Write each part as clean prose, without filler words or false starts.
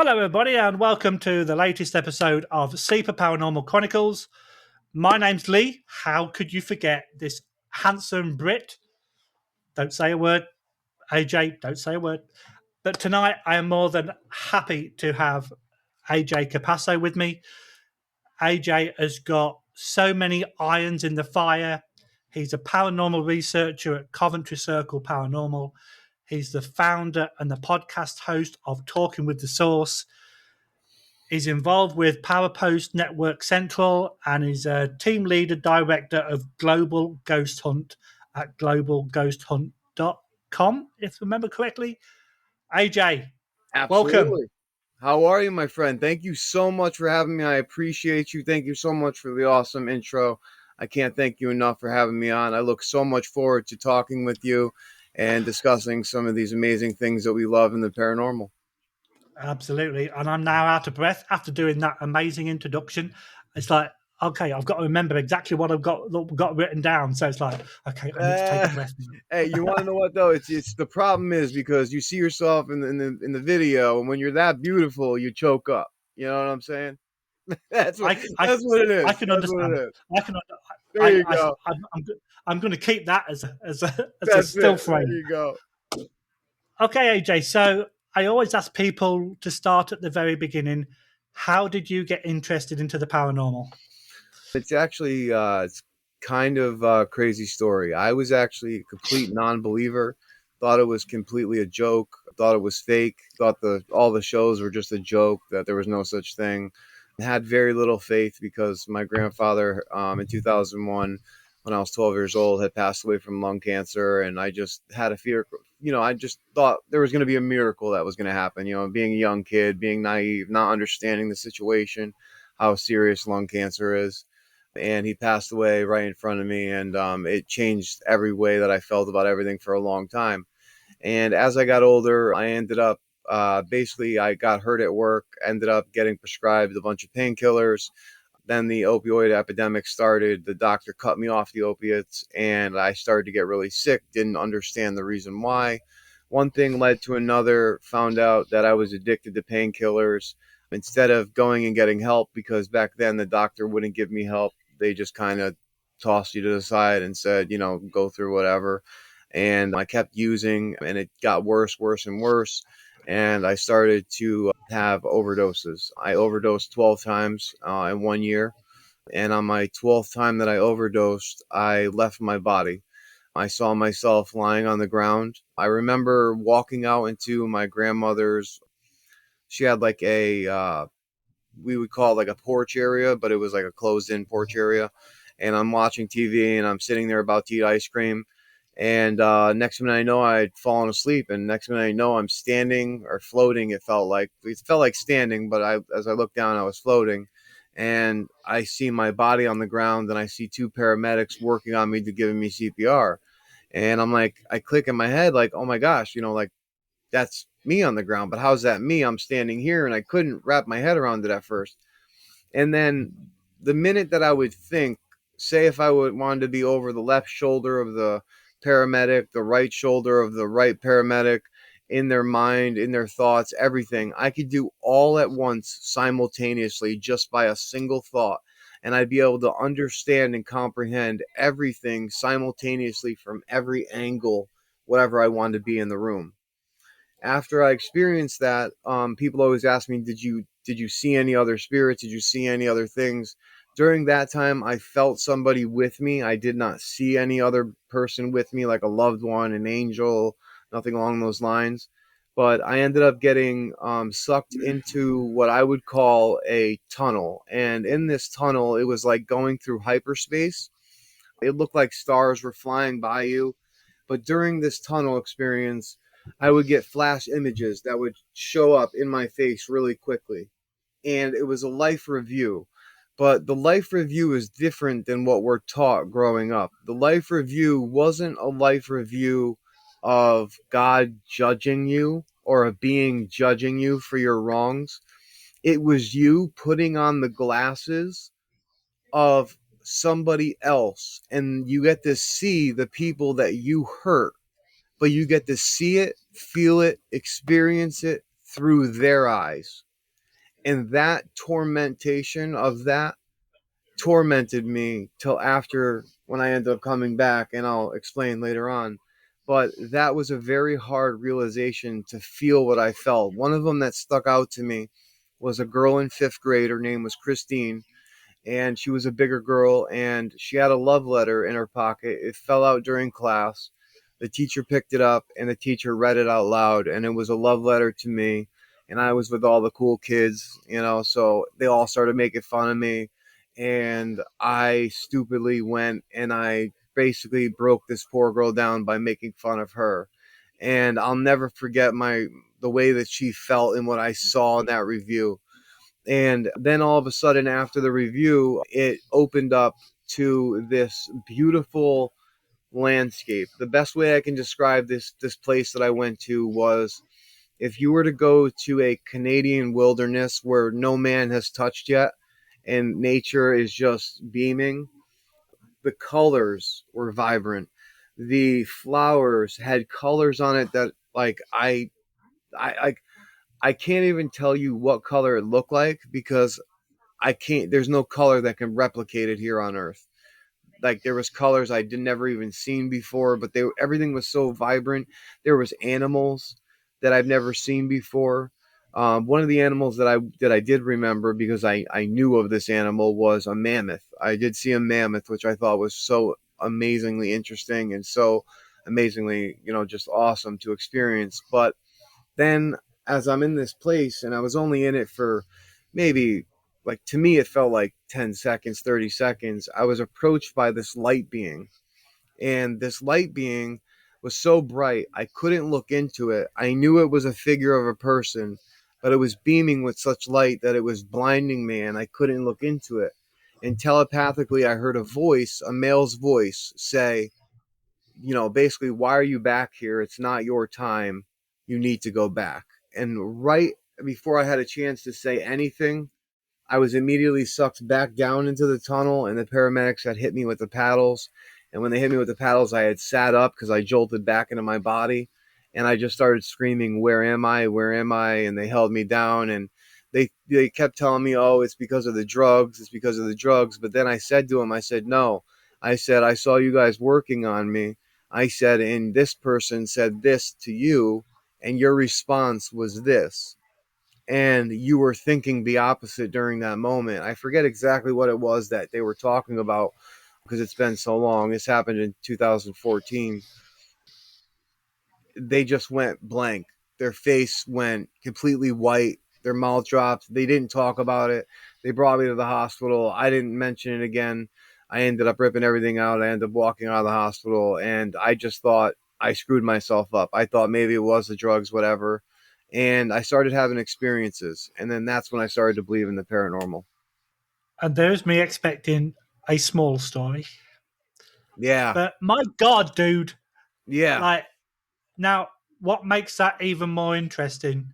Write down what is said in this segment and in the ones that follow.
Hello, everybody, and welcome to the latest episode of Super Paranormal Chronicles. My name's Lee. How could you forget this handsome Brit? Don't say a word. AJ, don't say a word. But tonight, I am more than happy to have AJ Capasso with me. AJ has got so many irons in the fire. He's a paranormal researcher at Coventry Circle Paranormal. He's the founder and the podcast host of Talking with the Source. He's involved with Parapost Network Central and is a team leader director of Global Ghost Hunt at globalghosthunt.com, if I remember correctly. AJ, Absolutely. welcome. How are you, my friend? Thank you so much for having me. I appreciate you. Thank you so much for the awesome intro. I can't thank you enough for having me on. I look so much forward to talking with you and discussing some of these amazing things that we love in the paranormal. Absolutely. And I'm now out of breath after doing that amazing introduction. It's like, okay, I've got to remember exactly what I've got written down. So it's like, okay, I need to take a breath. Hey, you want to know what though? It's the problem is because you see yourself in the video, and when you're that beautiful, you choke up. You know what I'm saying? That's what it is. I can understand. There you go. I'm going to keep that as a That's still it. frame. There you go. Okay, AJ. So I always ask people to start at the very beginning. How did you get interested into the paranormal? It's actually it's kind of a crazy story. I was actually a complete non-believer. Thought it was completely a joke. Thought it was fake. Thought all the shows were just a joke. That there was no such thing. Had very little faith because my grandfather in 2001, when I was 12 years old, had passed away from lung cancer, and I just had a fear. I just thought there was going to be a miracle that was going to happen. Being a young kid, being naive, not understanding the situation, how serious lung cancer is. And he passed away right in front of me, and it changed every way that I felt about everything for a long time. And as I got older, I ended up basically I got hurt at work, ended up getting prescribed a bunch of painkillers. Then the opioid epidemic started. The doctor cut me off the opiates, and I started to get really sick. Didn't understand the reason why. One thing led to another. Found out that I was addicted to painkillers. Instead of going and getting help, because back then the doctor wouldn't give me help, they just kind of tossed you to the side and said, go through whatever. And I kept using, and it got worse and worse. And I started to have overdoses. I overdosed 12 times in 1 year. And on my 12th time that I overdosed, I left my body. I saw myself lying on the ground. I remember walking out into my grandmother's. She had like we would call it like a porch area, but it was like a closed-in porch area. And I'm watching TV, and I'm sitting there about to eat ice cream. And next minute I know I'd fallen asleep, and next minute I know I'm standing or floating. It felt like standing, but as I looked down, I was floating, and I see my body on the ground, and I see two paramedics working on me to giving me CPR. And I'm like, I click in my head like, oh my gosh, like that's me on the ground, but how's that me? I'm standing here, and I couldn't wrap my head around it at first. And then the minute that I would think, say if I wanted to be over the left shoulder of the paramedic, the right shoulder of the right paramedic, in their mind, in their thoughts, everything, I could do all at once simultaneously just by a single thought. And I'd be able to understand and comprehend everything simultaneously from every angle, whatever I wanted to be in the room. After I experienced that, people always ask me, did you see any other spirits? Did you see any other things? During that time, I felt somebody with me. I did not see any other person with me, like a loved one, an angel, nothing along those lines. But I ended up getting sucked into what I would call a tunnel. And in this tunnel, it was like going through hyperspace. It looked like stars were flying by you. But during this tunnel experience, I would get flash images that would show up in my face really quickly. And it was a life review. But the life review is different than what we're taught growing up. The life review wasn't a life review of God judging you or a being judging you for your wrongs. It was you putting on the glasses of somebody else, and you get to see the people that you hurt, but you get to see it, feel it, experience it through their eyes. And that tormentation of that tormented me till after when I ended up coming back, and I'll explain later on. But that was a very hard realization to feel what I felt. One of them that stuck out to me was a girl in fifth grade. Her name was Christine, and she was a bigger girl, and she had a love letter in her pocket. It fell out during class. The teacher picked it up, and the teacher read it out loud, and it was a love letter to me. And I was with all the cool kids, so they all started making fun of me. And I stupidly went and I basically broke this poor girl down by making fun of her. And I'll never forget the way that she felt and what I saw in that review. And then all of a sudden, after the review, it opened up to this beautiful landscape. The best way I can describe this place that I went to was, if you were to go to a Canadian wilderness where no man has touched yet and nature is just beaming, the colors were vibrant. The flowers had colors on it that, like, I I can't even tell you what color it looked like, because I can't. There's no color that can replicate it here on Earth. Like, there was colors I did never even seen before, but everything was so vibrant. There was animals that I've never seen before. One of the animals that I did remember, because I knew of this animal, was a mammoth. I did see a mammoth, which I thought was so amazingly interesting and so amazingly, just awesome to experience. But then, as I'm in this place, and I was only in it for maybe, like, to me, it felt like 10 seconds, 30 seconds, I was approached by this light being. And this light being was so bright, I couldn't look into it. I knew it was a figure of a person, but it was beaming with such light that it was blinding me, and I couldn't look into it. And telepathically, I heard a male's voice say, basically, why are you back here? It's not your time. You need to go back. And right before I had a chance to say anything, I was immediately sucked back down into the tunnel, and the paramedics had hit me with the paddles. And when they hit me with the paddles, I had sat up because I jolted back into my body. And I just started screaming, where am I? Where am I? And they held me down, and they kept telling me, oh, it's because of the drugs. It's because of the drugs. But then I said to them, I said, no. I said, I saw you guys working on me. I said, and this person said this to you, and your response was this. And you were thinking the opposite during that moment. I forget exactly what it was that they were talking about, because it's been so long. This happened in 2014. They just went blank. Their face went completely white. Their mouth dropped. They didn't talk about it. They brought me to the hospital. I didn't mention it again. I ended up ripping everything out. I ended up walking out of the hospital, and I just thought I screwed myself up. I thought maybe it was the drugs, whatever. And I started having experiences, and then that's when I started to believe in the paranormal. And there's me expecting a small story. Yeah. But my God, dude, Yeah. like, now, what makes that even more interesting?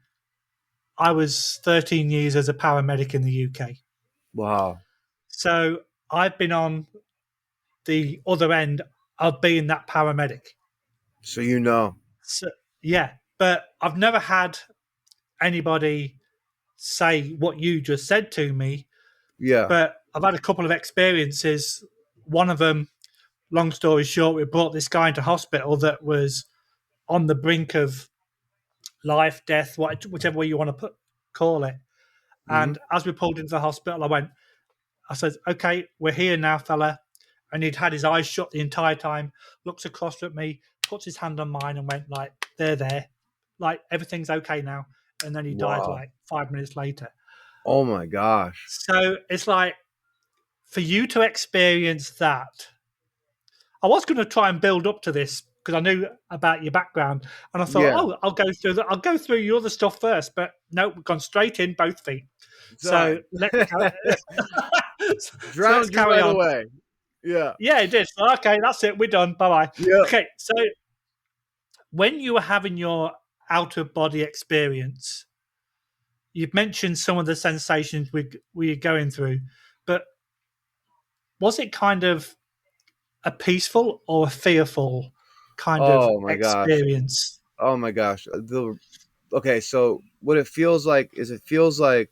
I was 13 years as a paramedic in the UK. Wow. So I've been on the other end of being that paramedic. So, you know. So, yeah, but I've never had anybody say what you just said to me. Yeah. But I've had a couple of experiences. One of them, long story short, we brought this guy into hospital that was on the brink of life, death, whichever way you want to call it. Mm-hmm. And as we pulled into the hospital, I said, okay, we're here now, fella. And he'd had his eyes shut the entire time, looks across at me, puts his hand on mine and went like, they're there. Like, everything's okay now. And then he died Wow. like 5 minutes later. Oh my gosh. So it's like, for you to experience that, I was going to try and build up to this because I knew about your background, and I thought, Yeah. oh, I'll go through your other stuff first. But no, we've gone straight in both feet. So Done. so let's Drowned you carry right on. away. Yeah. Yeah, it did. So, okay, that's it. We're done. Bye bye. Yeah. Okay, so when you were having your out of body experience, you've mentioned some of the sensations we're going through, but was it kind of a peaceful or a fearful kind of Oh my gosh. experience? Oh my gosh. Okay, so what it feels like is, it feels like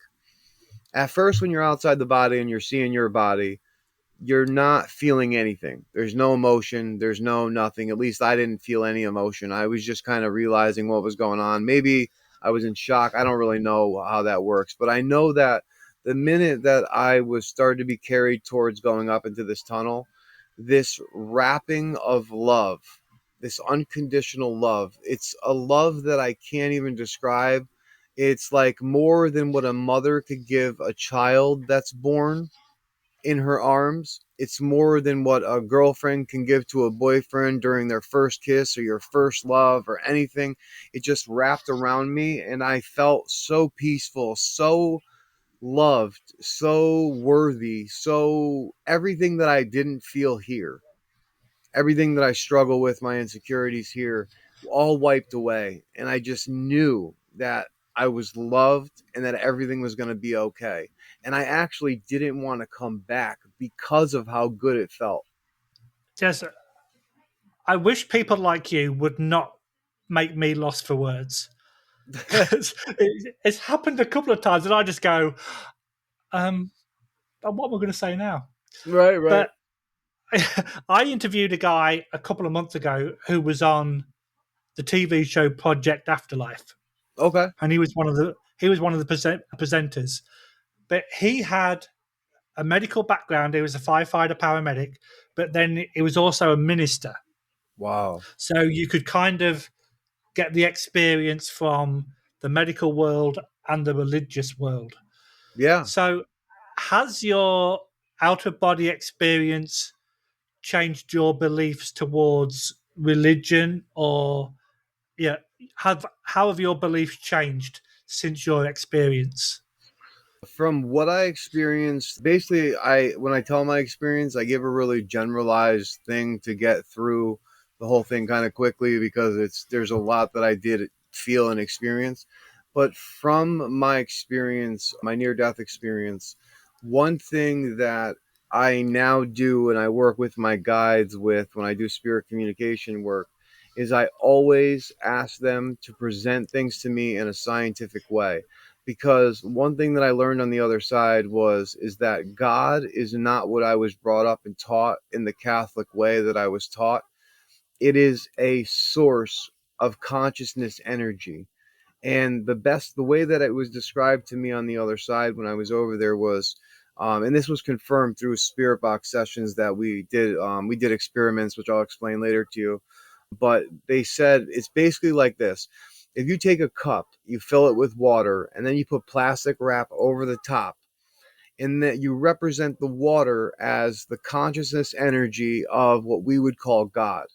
At first, when you're outside the body and you're seeing your body, you're not feeling anything. There's no emotion. There's no nothing. At least I didn't feel any emotion. I was just kind of realizing what was going on. Maybe I was in shock. I don't really know how that works, but I know that the minute that I was started to be carried towards going up into this tunnel, this wrapping of love, this unconditional love, it's a love that I can't even describe. It's like more than what a mother could give a child that's born in her arms. It's more than what a girlfriend can give to a boyfriend during their first kiss or your first love or anything. It just wrapped around me, and I felt so peaceful, so loved, so worthy, so everything that I didn't feel here, everything that I struggle with, my insecurities here, all wiped away. And I just knew that I was loved and that everything was going to be okay. And I actually didn't want to come back because of how good it felt. Just, I wish people like you would not make me lost for words. It's happened a couple of times, and I just go, what am I going to say now? Right, right. But I interviewed a guy a couple of months ago who was on the TV show Project Afterlife, Okay. and he was one of the presenters. But he had a medical background. He was a firefighter paramedic, but then he was also a minister. Wow. So you could kind of get the experience from the medical world and the religious world. Yeah. So has your out of body experience changed your beliefs towards religion, or yeah, how have your beliefs changed since your experience? From what I experienced, basically, I when I tell my experience, I give a really generalized thing to get through the whole thing kind of quickly because there's a lot that I did feel and experience. But from my experience, my near death experience, one thing that I now do and I work with my guides with when I do spirit communication work is I always ask them to present things to me in a scientific way, because one thing that I learned on the other side is that God is not what I was brought up and taught in the Catholic way that I was taught. It is a source of consciousness energy. And the way that it was described to me on the other side when I was over there was, and this was confirmed through spirit box sessions that we did. We did experiments, which I'll explain later to you. But they said it's basically like this: if you take a cup, you fill it with water, and then you put plastic wrap over the top, and that you represent the water as the consciousness energy of what we would call God.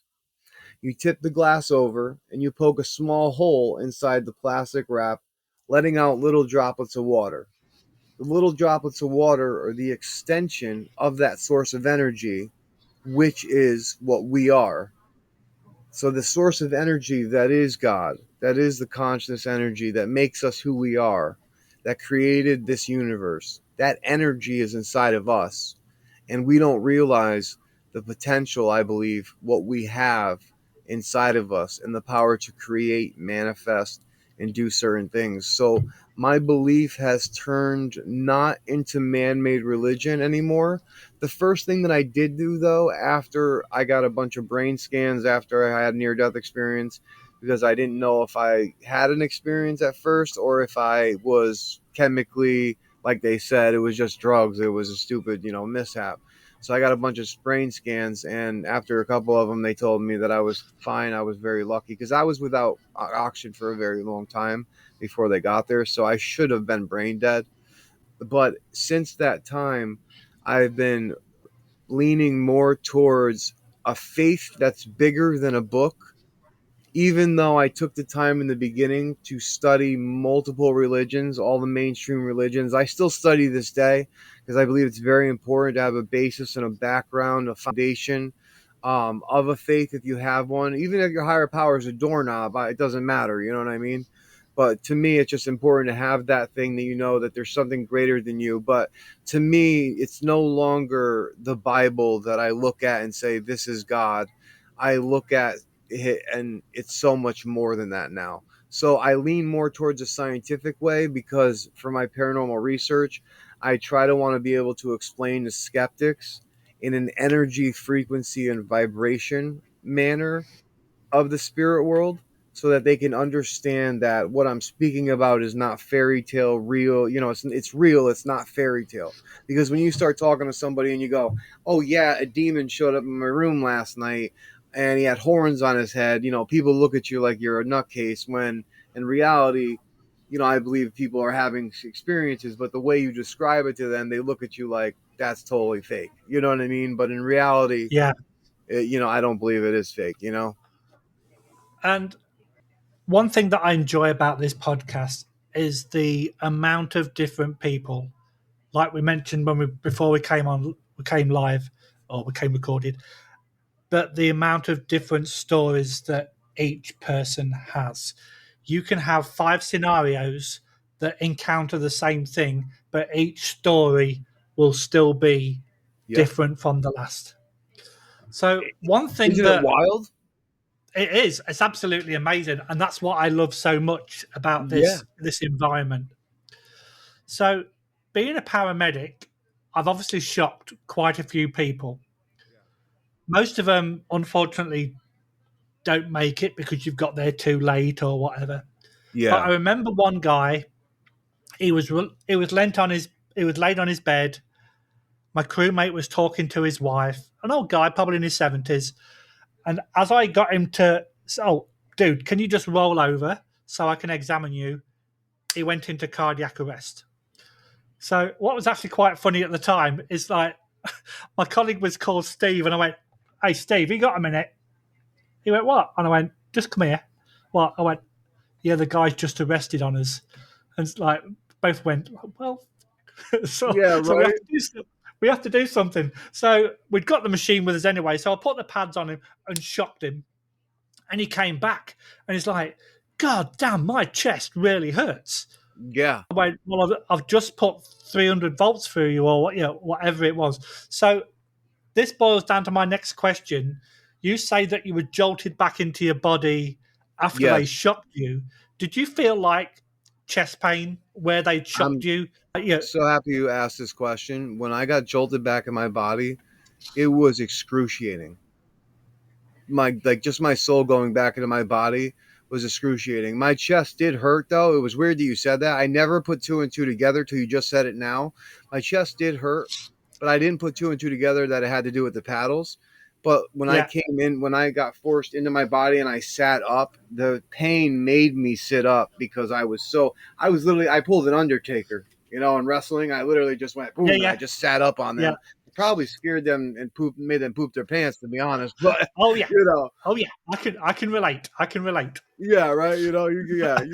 You tip the glass over and you poke a small hole inside the plastic wrap, letting out little droplets of water. The little droplets of water are the extension of that source of energy, which is what we are. So the source of energy that is God, that is the conscious energy that makes us who we are, that created this universe, that energy is inside of us. And we don't realize the potential, I believe, what we have inside of us and the power to create, manifest, and do certain things. So my belief has turned not into man-made religion anymore. The first thing that I did do, though, after I got a bunch of brain scans after I had near-death experience, because I didn't know if I had an experience at first or if I was chemically, like they said, it was just drugs. It was a stupid, mishap. So I got a bunch of brain scans, and after a couple of them, they told me that I was fine. I was very lucky because I was without oxygen for a very long time before they got there. So I should have been brain dead. But since that time, I've been leaning more towards a faith that's bigger than a book. Even though I took the time in the beginning to study multiple religions, all the mainstream religions, I still study this day because I believe it's very important to have a basis and a background, a foundation of a faith if you have one. Even if your higher power is a doorknob, it doesn't matter. You know what I mean? But to me, it's just important to have that thing that you know that there's something greater than you. But to me, it's no longer the Bible that I look at and say, this is God. I look at it, and it's so much more than that now. So I lean more towards a scientific way because for my paranormal research, I try to want to be able to explain to skeptics in an energy, frequency, and vibration manner of the spirit world, so that they can understand that what I'm speaking about is not fairy tale real. It's real. It's not fairy tale. Because when you start talking to somebody and you go, "Oh yeah, a demon showed up in my room last night and he had horns on his head," people look at you like you're a nutcase. When in reality, I believe people are having experiences, but the way you describe it to them, they look at you like that's totally fake. You know what I mean? But in reality, Yeah. I don't believe it is fake. And one thing that I enjoy about this podcast is the amount of different people, like we mentioned when before we came live or we came recorded, but the amount of different stories that each person has. You can have 5 scenarios that encounter the same thing, but each story will still be Yeah. different from the last. So one thing Isn't it that wild? it's absolutely amazing, and that's what I love so much about Yeah. this environment. So being a paramedic, I've obviously shocked quite a few people. Most of them, unfortunately, don't make it because you've got there too late or whatever. But Yeah. I remember one guy. He was lent on his he was laid on his bed. My crewmate was talking to his wife, an old guy, probably in his 70s. And as I got him to, "Oh, dude, can you just roll over so I can examine you?" He went into cardiac arrest. So what was actually quite funny at the time is like my colleague was called Steve, and I went, "Hey, Steve, you got a minute?" He went, "What?" And I went, "Just come here." What? I went, "Yeah, the guy's just arrested on us." And it's like both went, "Well," Yeah, so right. we have to do something. So we'd got the machine with us anyway. So I put the pads on him and shocked him, and he came back and he's like, "God damn, my chest really hurts." Yeah. I went, "Well, I've just put 300 volts through you, or what, whatever it was." So this boils down to my next question. You say that you were jolted back into your body after they Yes. shocked you. Did you feel like chest pain where they shocked I'm you? Yeah. so happy you asked this question. When I got jolted back in my body, it was excruciating. Just my soul going back into my body was excruciating. My chest did hurt though. It was weird that you said that. I never put two and two together till you just said it now. My chest did hurt, but I didn't put two and two together that it had to do with the paddles. But Yeah. when I got forced into my body and I sat up, the pain made me sit up because I was literally, I pulled an Undertaker, in wrestling. I literally just went Yeah. boom and I Yeah. just sat up on Yeah. them. It probably scared them and made them poop their pants, to be honest. But, Oh yeah. you know, Oh yeah. I can relate. I can relate. yeah, right. You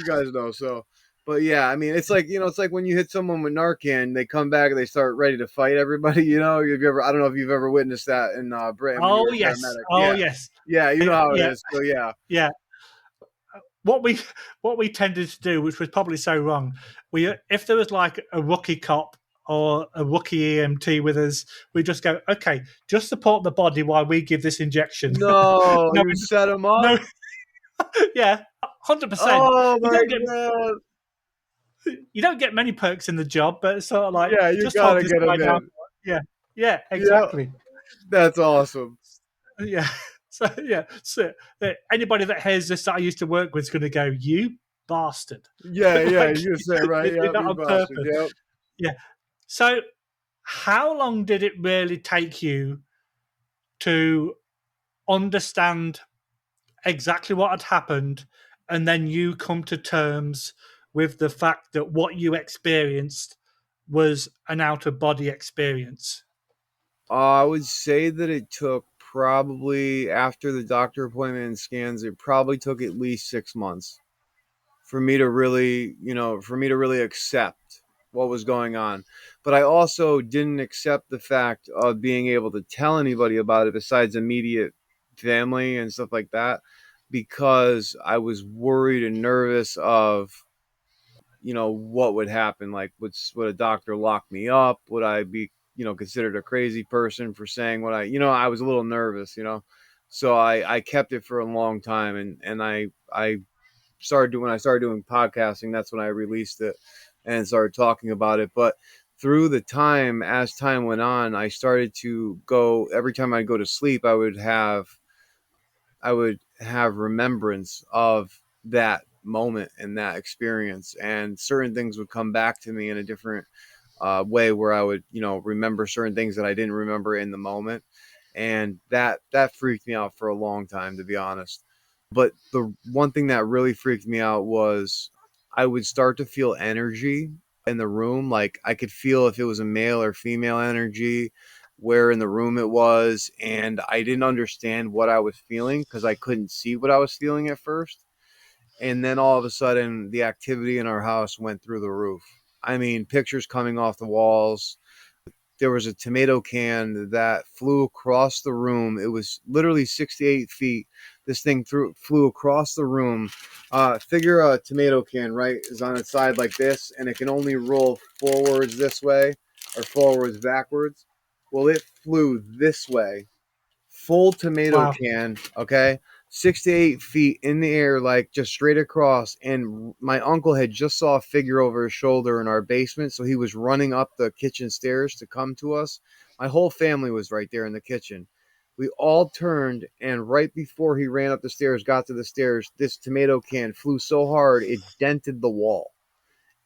guys know. So, but yeah, I mean, it's like when you hit someone with Narcan, they come back and they start ready to fight everybody. I don't know if you've ever witnessed that in Britain when you Oh were a yes. paramedic. Oh Yeah, yes. yeah, you know how it Yeah. is. So yeah, Yeah. What we what we tended to do, which was probably so wrong, we if there was like a rookie cop or a rookie EMT with us, we just go, "Okay, just support the body while we give this injection." no, No, you set them up. no, yeah, 100%. Oh You my don't get god. you don't get many perks in the job, but it's sort of like Yeah, you just hold gotta this get guy them down. in. Yeah, yeah, Yeah, exactly. that's awesome. Yeah. So yeah, so anybody that hears this that I used to work with is going to go, "You bastard!" Yeah, yeah, Like you say right. they did Yeah, that you on bastard. purpose. Yep. Yeah. So how long did it really take you to understand exactly what had happened, and then you come to terms with the fact that what you experienced was an out of body experience? I would say that it took probably after the doctor appointment and scans, it probably took at least 6 months for me to really, accept what was going on. But I also didn't accept the fact of being able to tell anybody about it besides immediate family and stuff like that because I was worried and nervous of what would happen. Like, would a doctor lock me up? Would I be considered a crazy person for saying what I was a little nervous, so I kept it for a long time, and I started doing when I started doing podcasting. That's when I released it and started talking about it. But through the time, as time went on, I started to go, every time I go to sleep, I would have remembrance of that moment and that experience, and certain things would come back to me in a different way, where I would, remember certain things that I didn't remember in the moment. And that freaked me out for a long time, to be honest. But the one thing that really freaked me out was I would start to feel energy in the room. Like I could feel if it was a male or female energy, where in the room it was. And I didn't understand what I was feeling because I couldn't see what I was feeling at first. And then all of a sudden, the activity in our house went through the roof. I mean, pictures coming off the walls. There was a tomato can that flew across the room. It was literally 68 feet. This thing flew across the room. Figure a tomato can, right, is on its side like this, and it can only roll forwards this way or forwards backwards. Well, it flew this way, full tomato Wow. can, okay, 6 to 8 feet in the air, like just straight across. And my uncle had just saw a figure over his shoulder in our basement, so he was running up the kitchen stairs to come to us. My whole family was right there in the kitchen. We all turned, and right before he ran up the stairs, got to the stairs, this tomato can flew so hard it dented the wall.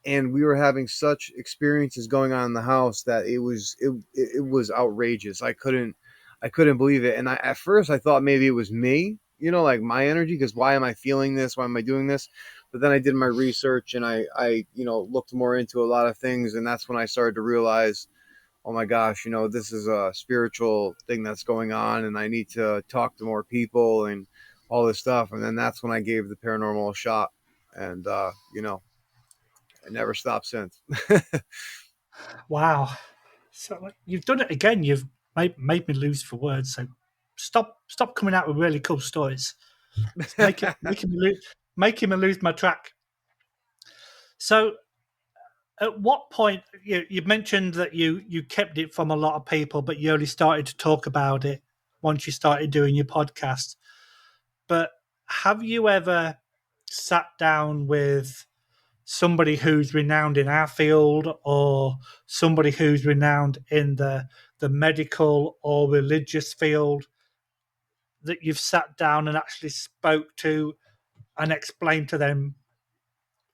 And we were having such experiences going on in the house that it was outrageous. I couldn't believe it. And at first I thought maybe it was me, like my energy, because why am I feeling this? Why am I doing this? But then I did my research, and I looked more into a lot of things, and that's when I started to realize, oh my gosh, this is a spiritual thing that's going on, and I need to talk to more people and all this stuff. And then that's when I gave the paranormal a shot, and I never stopped since. Wow. So like, you've done it again. You've made me lose for words. So stop coming out with really cool stories. It's making me lose my track. So at what point you mentioned that you kept it from a lot of people, but you only started to talk about it once you started doing your podcast. But have you ever sat down with somebody who's renowned in our field, or somebody who's renowned in the medical or religious field, that you've sat down and actually spoke to and explained to them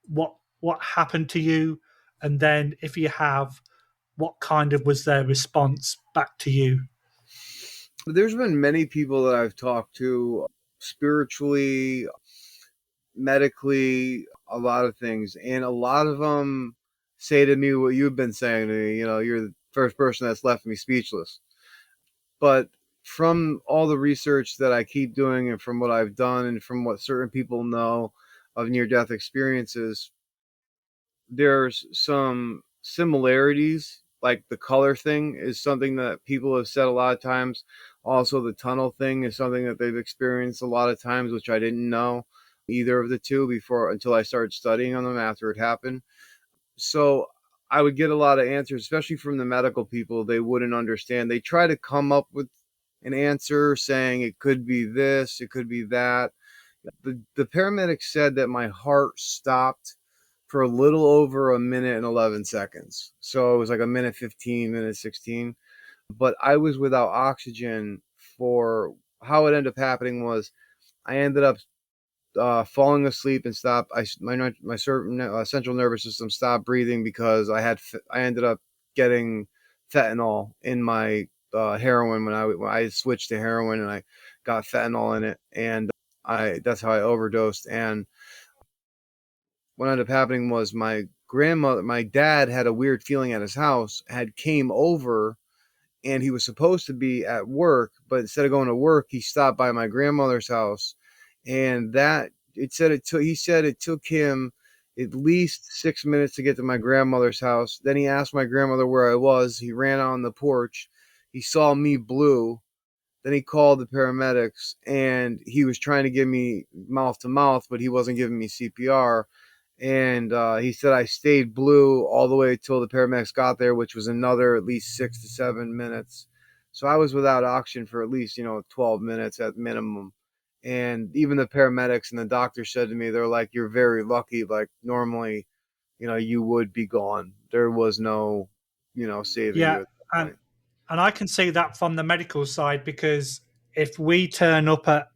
what happened to you, and then if you have, what kind of was their response back to you? There's been many people that I've talked to, spiritually, medically, a lot of things. And a lot of them say to me what you've been saying to me. You're the first person that's left me speechless. But from all the research that I keep doing, and from what I've done, and from what certain people know of near death experiences, there's some similarities. Like the color thing is something that people have said a lot of times. Also, the tunnel thing is something that they've experienced a lot of times, which I didn't know either of the two before, until I started studying on them after it happened. So I would get a lot of answers, especially from the medical people. They wouldn't understand. They try to come up with an answer saying it could be this, it could be that. The paramedic said that my heart stopped for a little over a minute and 11 seconds. So it was like a minute 15, minute 16. But I was without oxygen. For how it ended up happening was I ended up falling asleep and stopped. My central nervous system stopped breathing because I ended up getting fentanyl in my heroin when I switched to heroin, and I got fentanyl in it, and that's how I overdosed. And what ended up happening was my dad had a weird feeling at his house, had came over, and he was supposed to be at work, but instead of going to work, he stopped by my grandmother's house. And he said it took him at least 6 minutes to get to my grandmother's house. Then he asked my grandmother where I was. He ran out on the porch. He saw me blue. Then he called the paramedics, and he was trying to give me mouth to mouth, but he wasn't giving me CPR. And he said I stayed blue all the way till the paramedics got there, which was another at least 6 to 7 minutes. So I was without oxygen for at least 12 minutes at minimum. And even the paramedics and the doctor said to me, they're like, "You're very lucky. Like normally, you would be gone. There was no, saving Yeah, you at that and point. I can see that from the medical side, because if we turn up at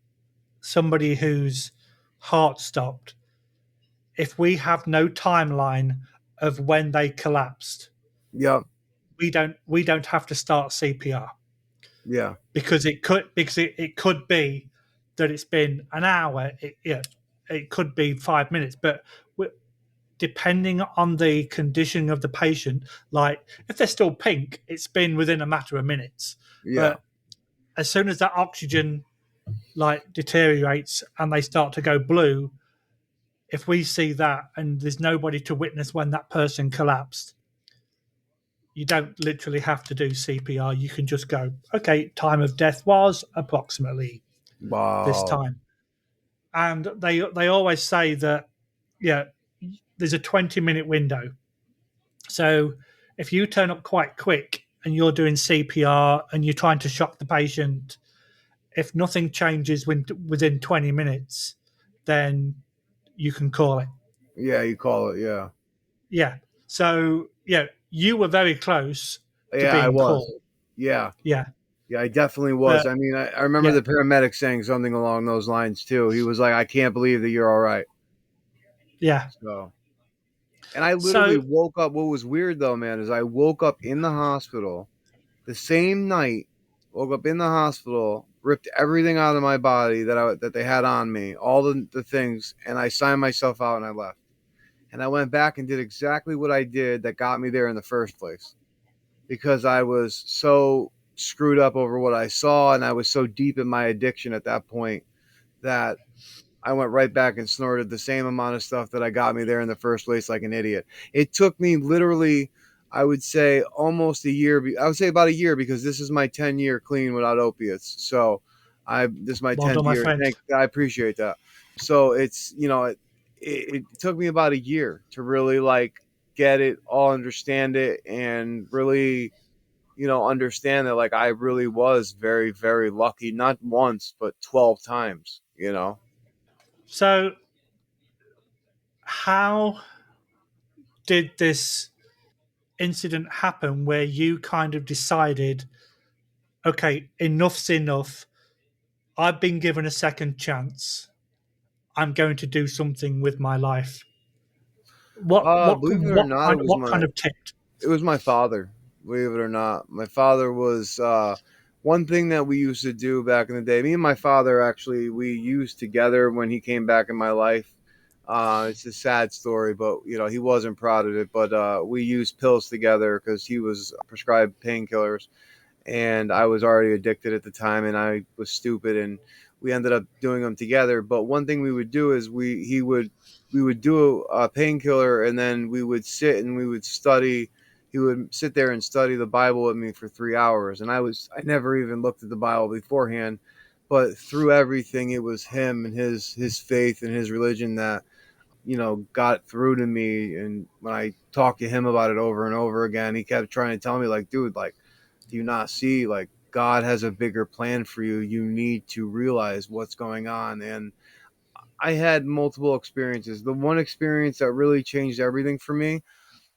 somebody whose heart stopped, if we have no timeline of when they collapsed, Yep. we don't have to start CPR, Yeah. because it could be that it's been an hour. It could be 5 minutes, but depending on the condition of the patient, like if they're still pink, it's been within a matter of minutes. Yeah. But as soon as that oxygen like deteriorates and they start to go blue, if we see that and there's nobody to witness when that person collapsed, you don't literally have to do CPR. You can just go, okay, time of death was approximately this Wow. time. And they always say that, yeah, there's a 20-minute window. So if you turn up quite quick and you're doing CPR and you're trying to shock the patient, if nothing changes within 20 minutes, then you can call it. Yeah, you call it. Yeah. Yeah. So, yeah, you were very close to Yeah, I being was. called. Yeah. Yeah. Yeah, I definitely was. But, I mean, I remember yeah, the paramedic saying something along those lines too. He was like, "I can't believe that you're all right." yeah. So, and I literally So, woke up. What was weird though, man, is I woke up in the hospital the same night. Woke up in the hospital, ripped everything out of my body that they had on me, all the things, and I signed myself out and I left. And I went back and did exactly what I did that got me there in the first place, because I was so screwed up over what I saw, and I was so deep in my addiction at that point that I went right back and snorted the same amount of stuff that I got me there in the first place, like an idiot. It took me literally, I would say, almost a year. I would say about a year, because this is my 10-year clean without opiates. So this is my well 10th done, my year. friend. I appreciate that. So it's, it took me about a year to really like get it all, understand it, and really, understand that like I really was very, very lucky, not once, but 12 times. So, how did this incident happen where you kind of decided, okay, enough's enough. I've been given a second chance. I'm going to do something with my life. Believe it or not, What kind of tipped? it was my father. Believe it or not, my father was one thing that we used to do back in the day. Me and my father actually we used together when he came back in my life. It's a sad story, but he wasn't proud of it. But we used pills together because he was prescribed painkillers, and I was already addicted at the time, and I was stupid, and we ended up doing them together. But one thing we would do is we would do a painkiller, and then we would sit and we would study. He would sit there and study the Bible with me for 3 hours, and I never even looked at the Bible beforehand, but through everything, it was him and his faith and his religion that got through to me. And when I talked to him about it over and over again, he kept trying to tell me like, dude, like, do you not see, like, God has a bigger plan for you? You need to realize what's going on. And I had multiple experiences. The one experience that really changed everything for me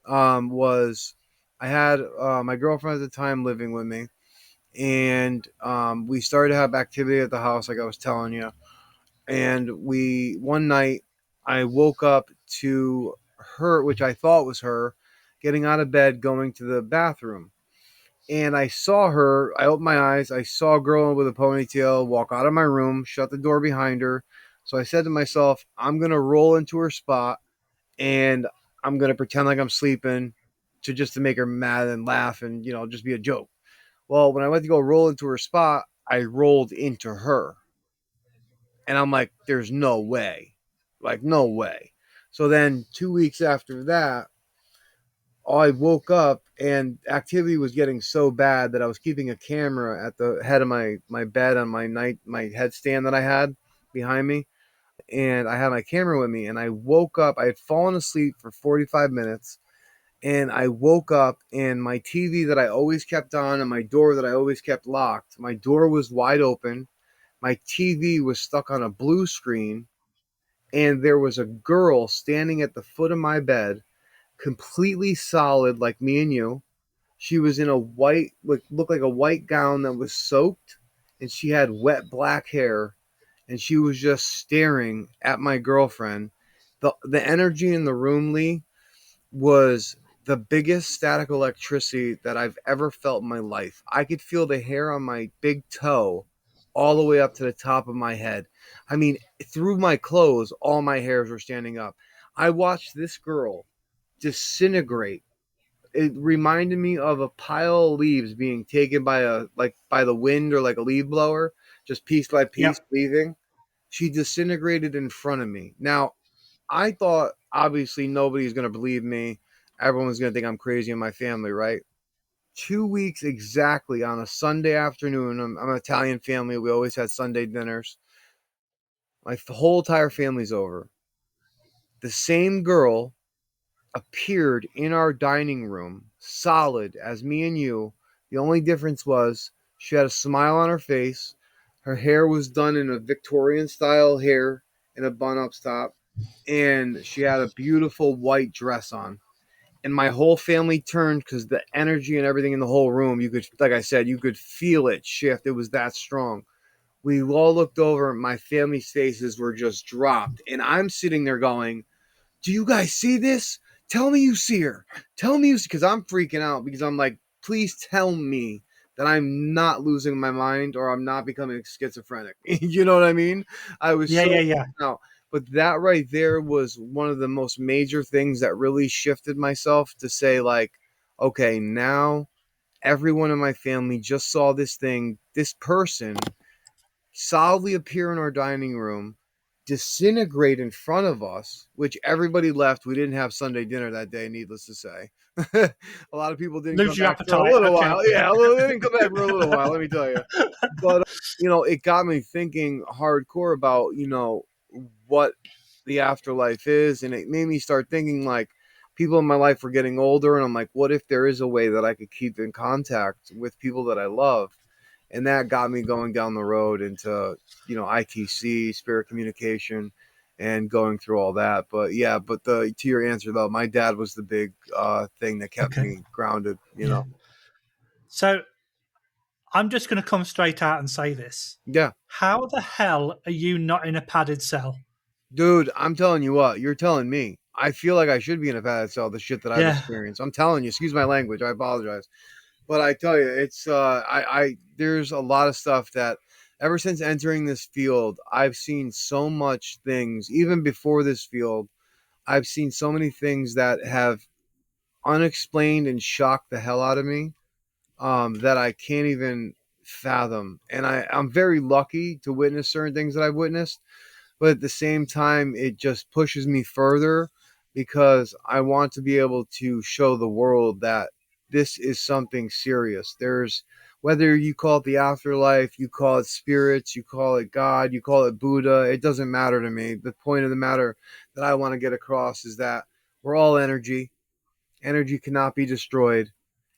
was I had my girlfriend at the time living with me, and we started to have activity at the house, like I was telling you. And one night, I woke up to her, which I thought was her, getting out of bed, going to the bathroom. And I saw her. I opened my eyes. I saw a girl with a ponytail walk out of my room, shut the door behind her. So I said to myself, I'm going to roll into her spot, and I'm going to pretend like I'm sleeping to make her mad and laugh and, just be a joke. Well, when I went to go roll into her spot, I rolled into her. And I'm like, there's no way. Like, no way. So then 2 weeks after that, I woke up and activity was getting so bad that I was keeping a camera at the head of my bed on my headstand that I had behind me. And I had my camera with me, and I woke up. I had fallen asleep for 45 minutes, and I woke up, and my TV that I always kept on and my door that I always kept locked, my door was wide open. My TV was stuck on a blue screen, and there was a girl standing at the foot of my bed, completely solid like me and you, She was in a white, like looked like a white gown that was soaked, and she had wet black hair, and she was just staring at my girlfriend. The energy in the room, Lee, was the biggest static electricity that I've ever felt in my life. I could feel the hair on my big toe all the way up to the top of my head. I mean, through my clothes, all my hairs were standing up. I watched this girl disintegrate. It reminded me of a pile of leaves being taken by a like by the wind or like a leaf blower, just piece by piece Yep. leaving. She disintegrated in front of me. Now, I thought obviously nobody's going to believe me. Everyone's going to think I'm crazy in my family, right? 2 weeks exactly on a Sunday afternoon. I'm an Italian family. We always had Sunday dinners. My whole entire family's over. The same girl appeared in our dining room, solid as me and you. The only difference was she had a smile on her face. Her hair was done in a Victorian style hair in a bun up top, and she had a beautiful white dress on. And my whole family turned because the energy and everything in the whole room, you could, like I said, you could feel it shift. It was that strong. We all looked over, and my family's faces were just dropped. And I'm sitting there going, do you guys see this? Tell me you see her. Tell me you see, because I'm freaking out because I'm like, please tell me that I'm not losing my mind or I'm not becoming schizophrenic. You know what I mean? I was Yeah, so yeah, yeah. out. But that right there was one of the most major things that really shifted myself to say, like, okay, now everyone in my family just saw this thing, this person solidly appear in our dining room, disintegrate in front of us, which everybody left. We didn't have Sunday dinner that day, needless to say. A lot of people didn't come Lose your back for a appetite. little Okay, while. okay. Yeah, they didn't come back for a little while, let me tell you. But, it got me thinking hardcore about, what the afterlife is. And it made me start thinking, like, people in my life were getting older. And I'm like, what if there is a way that I could keep in contact with people that I love? And that got me going down the road into ITC, spirit communication, and going through all that. But yeah, but the to your answer though, my dad was the big thing that kept Okay. me grounded. Yeah. So I'm just going to come straight out and say this. Yeah, How the hell are you not in a padded cell? dude, I'm telling you what, you're telling me. I feel like I should be in a padded cell. The shit that I've Yeah. experienced. I'm telling you. Excuse my language. I apologize. But I tell you, it's I there's a lot of stuff that ever since entering this field, I've seen so much things. Even before this field, I've seen so many things that have unexplained and shocked the hell out of me, that I can't even fathom. And I'm very lucky to witness certain things that I've witnessed, but at the same time, it just pushes me further because I want to be able to show the world that this is something serious. There's whether you call it the afterlife, you call it spirits, you call it God, you call it Buddha, it doesn't matter to me. The point of the matter that I want to get across is that we're all energy. Energy cannot be destroyed,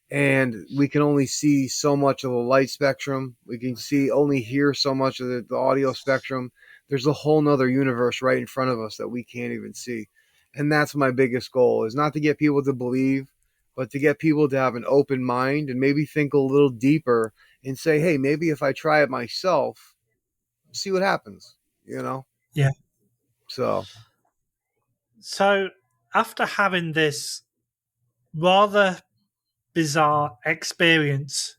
and we can only see so much of the light spectrum. We can see only hear so much of the audio spectrum. There's a whole nother universe right in front of us that we can't even see. And that's my biggest goal, is not to get people to believe, but to get people to have an open mind and maybe think a little deeper and say, hey, maybe if I try it myself, see what happens, you know? Yeah. So So after having this rather bizarre experience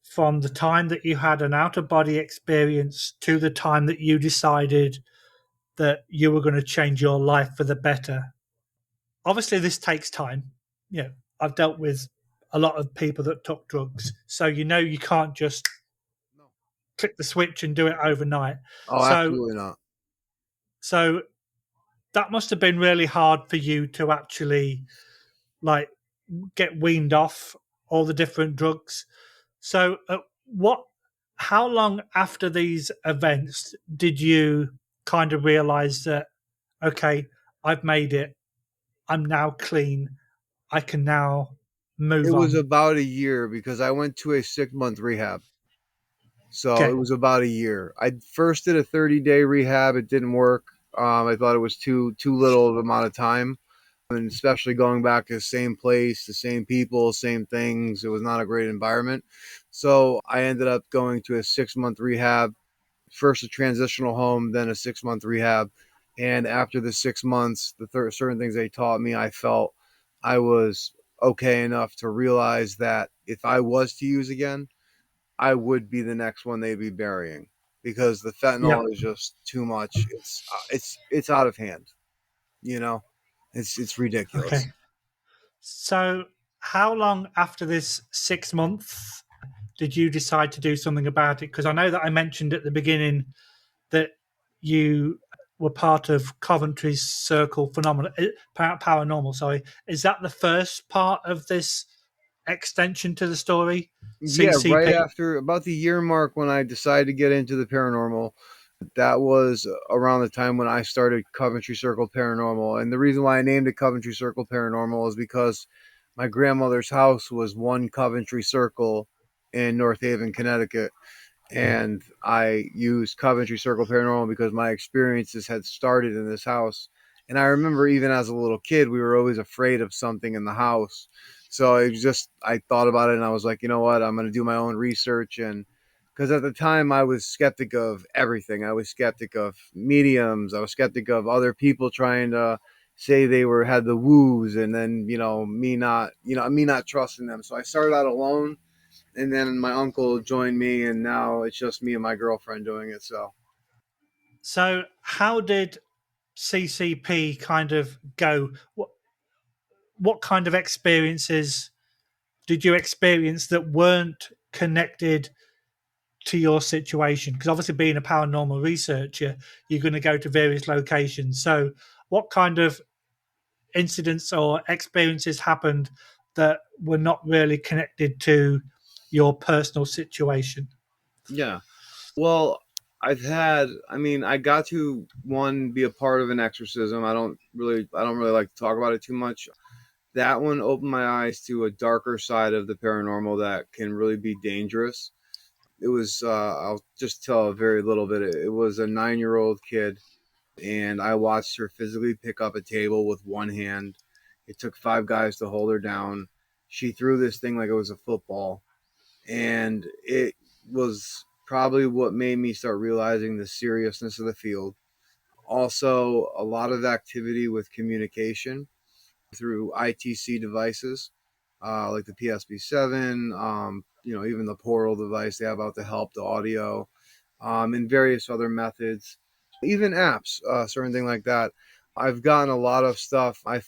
from the time that you had an out of body experience to the time that you decided that you were going to change your life for the better. Obviously, this takes time. I've dealt with a lot of people that took drugs, so you can't just no. click the switch and do it overnight. Oh, So, absolutely not. so that must have been really hard for you to actually like get weaned off all the different drugs. So, what? How long after these events did you kind of realize that okay, I've made it. I'm now clean. I can now It move was on. about a year because I went to a 6 month rehab. So it Okay. was about a year. I first did a 30-day rehab. It didn't work. I thought it was too little of amount of time. and especially going back to the same place, the same people, same things. It was not a great environment. So I ended up going to a 6 month rehab, first a transitional home, then a 6 month rehab. And after the 6 months, certain things they taught me, I felt I was okay enough to realize that if I was to use again, I would be the next one they'd be burying because the Yep. fentanyl is just too much. It's out of hand. You know, it's ridiculous. Okay. So, how long after this 6 months did you decide to do something about it? Because I know that I mentioned at the beginning that you were part of Coventry's Circle Phenomenal Paranormal. Sorry, is that the first part of this extension to the story? Yeah, right CCP. after about the year mark when I decided to get into the paranormal, that was around the time when I started Coventry Circle Paranormal. And the reason why I named it Coventry Circle Paranormal is because my grandmother's house was one Coventry Circle in North Haven, Connecticut. And I used Coventry Circle Paranormal because my experiences had started in this house. And I remember even as a little kid, we were always afraid of something in the house. So it was just, I thought about it and I was like, you know what, I'm going to do my own research. And because at the time I was skeptic of everything, I was skeptic of mediums, I was skeptic of other people trying to say they were had the woos, and then me not trusting them. So I started out alone, and then my uncle joined me, and now it's just me and my girlfriend doing it. So So, how did CCP kind of go? What kind of experiences did you experience that weren't connected to your situation? Because obviously, being a paranormal researcher, you're going to go to various locations. So, what kind of incidents or experiences happened that were not really connected to your personal situation? yeah, well, I got to one be a part of an exorcism. I don't really like to talk about it too much. That one opened my eyes to a darker side of the paranormal that can really be dangerous. It was I'll just tell a very little bit. It was a 9-year old kid, and I watched her physically pick up a table with one hand. It took 5 guys to hold her down. She threw this thing like it was a football, and it was probably what made me start realizing the seriousness of the field. Also, a lot of activity with communication through ITC devices, like the PSP7, even the Portal device they have out to help the audio, and various other methods, even apps, certain thing like that. I've gotten a lot of stuff. I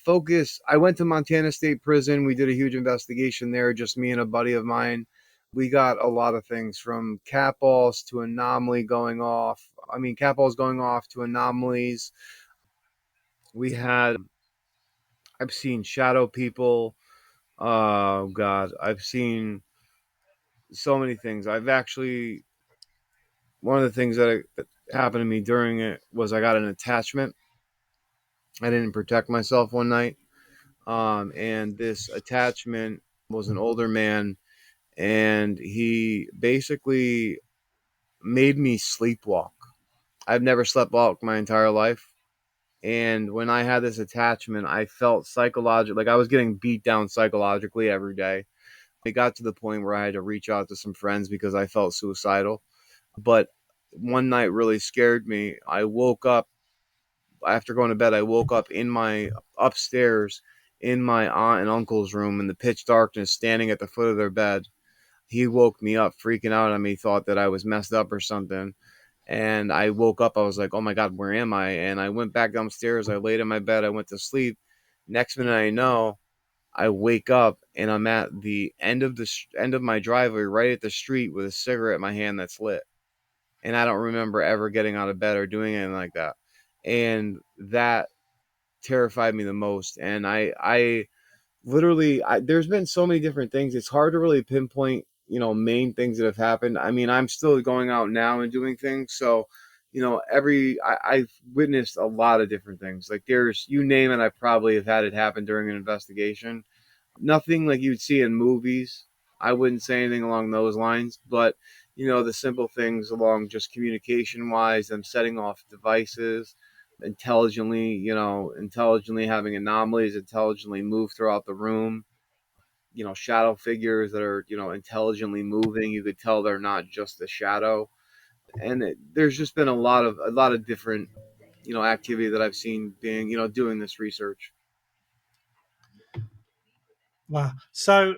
went to Montana State Prison. We did a huge investigation there, just me and a buddy of mine. We got a lot of things from cat balls to anomaly going off. Cat balls going off to anomalies. We had, I've seen shadow people. Oh God, I've seen so many things. One of the things that happened to me during it was I got an attachment. I didn't protect myself one night. And this attachment was an older man, and he basically made me sleepwalk. I've never slept walk my entire life. And when I had this attachment, I felt psychological, like I was getting beat down psychologically every day. It got to the point where I had to reach out to some friends because I felt suicidal. But one night really scared me. I woke up after going to bed. I woke up in my upstairs in my aunt and uncle's room in the pitch darkness, standing at the foot of their bed. He woke me up, freaking out on me, thought that I was messed up or something. And I woke up. I was like, "Oh my God, where am I?" And I went back downstairs. I laid in my bed. I went to sleep. Next minute, I know I wake up and I'm at the end of my driveway, right at the street, with a cigarette in my hand that's lit. And I don't remember ever getting out of bed or doing anything like that. And that terrified me the most. And I literally, there's been so many different things. It's hard to really pinpoint, main things that have happened. I'm still going out now and doing things. So, I've witnessed a lot of different things. Like there's, you name it, I probably have had it happen during an investigation. Nothing like you'd see in movies. I wouldn't say anything along those lines, but the simple things along just communication wise, them setting off devices, intelligently, intelligently having anomalies, intelligently move throughout the room. Shadow figures that are, intelligently moving. You could tell they're not just a shadow. And there's just been a lot of different, activity that I've seen being, doing this research. Wow. So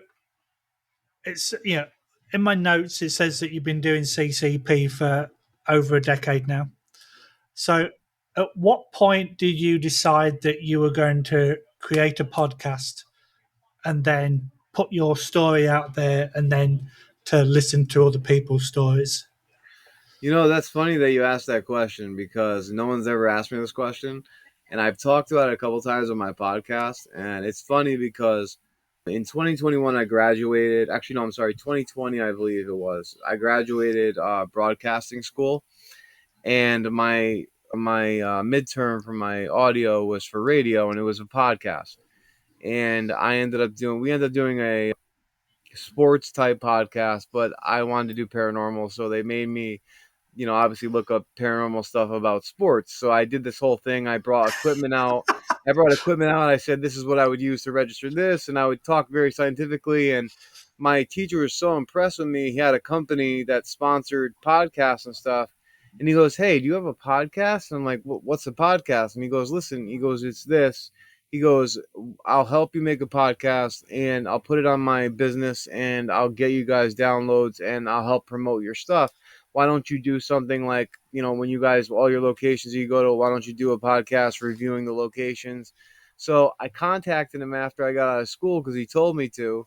it's in my notes it says that you've been doing CCP for over a decade now. So at what point did you decide that you were going to create a podcast and then put your story out there and then to listen to other people's stories? That's funny that you asked that question because no one's ever asked me this question. And I've talked about it a couple times on my podcast. And it's funny because in 2021, I graduated. Actually, no, I'm sorry, 2020, I believe it was. I graduated broadcasting school. And my midterm for my audio was for radio, and it was a podcast. And we ended up doing a sports type podcast, but I wanted to do paranormal. So they made me obviously look up paranormal stuff about sports. So I did this whole thing. I brought equipment out. I said, this is what I would use to register this. And I would talk very scientifically. And my teacher was so impressed with me. He had a company that sponsored podcasts and stuff. And he goes, hey, do you have a podcast? And I'm like, what's a podcast? And he goes, listen, it's this. He goes, I'll help you make a podcast and I'll put it on my business and I'll get you guys downloads and I'll help promote your stuff. Why don't you do something like, when you guys, all your locations you go to, why don't you do a podcast reviewing the locations? So I contacted him after I got out of school because he told me to,